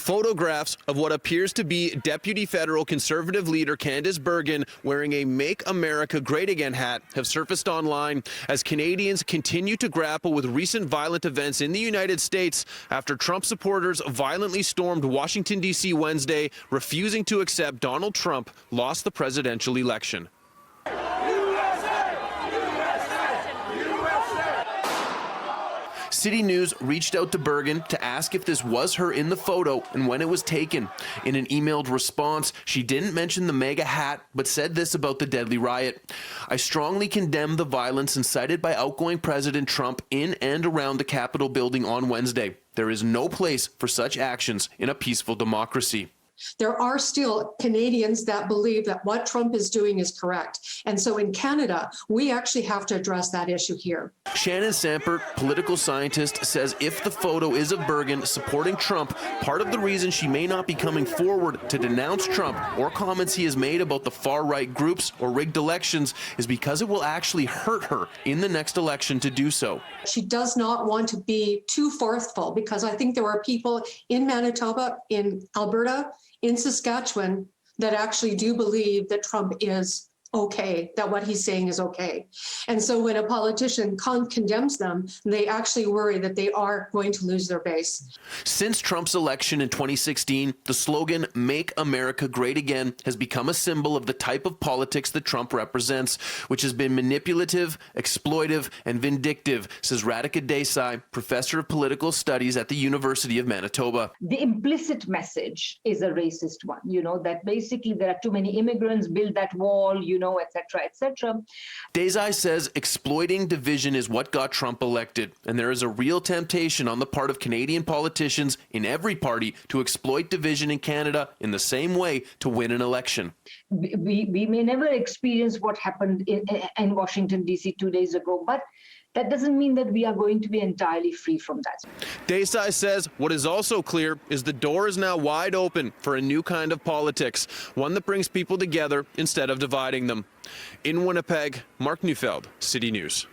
Photographs of what appears to be Deputy Federal Conservative leader Candice Bergen wearing a Make America Great Again hat have surfaced online as Canadians continue to grapple with recent violent events in the United States after Trump supporters violently stormed Washington, D.C. Wednesday, refusing to accept Donald Trump lost the presidential election. City News reached out to Bergen to ask if this was her in the photo and when it was taken. In an emailed response, she didn't mention the M.A.G.A hat, but said this about the deadly riot. I strongly condemn the violence incited by outgoing President Trump in and around the Capitol building on Wednesday. There is no place for such actions in a peaceful democracy. There are still Canadians that believe that what Trump is doing is correct. And so in Canada, we actually have to address that issue here. Shannon Sampert, political scientist, says if the photo is of Bergen supporting Trump, part of the reason she may not be coming forward to denounce Trump or comments he has made about the far-right groups or rigged elections is because it will actually hurt her in the next election to do so. She does not want to be too forceful because I think there are people in Manitoba, in Alberta, in Saskatchewan that actually do believe that Trump is okay, that what he's saying is okay. And so when a politician condemns them, they actually worry that they are going to lose their base. Since Trump's election in 2016, the slogan, Make America Great Again, has become a symbol of the type of politics that Trump represents, which has been manipulative, exploitive, and vindictive, says Radhika Desai, professor of political studies at the University of Manitoba. The implicit message is a racist one, that basically there are too many immigrants, build that wall, etc., etc. Desai says exploiting division is what got Trump elected, and there is a real temptation on the part of Canadian politicians in every party to exploit division in Canada in the same way to win an election. We may never experience what happened in Washington, D.C. 2 days ago, but that doesn't mean that we are going to be entirely free from that. Desai says what is also clear is the door is now wide open for a new kind of politics, one that brings people together instead of dividing them. In Winnipeg, Mark Neufeld, City News.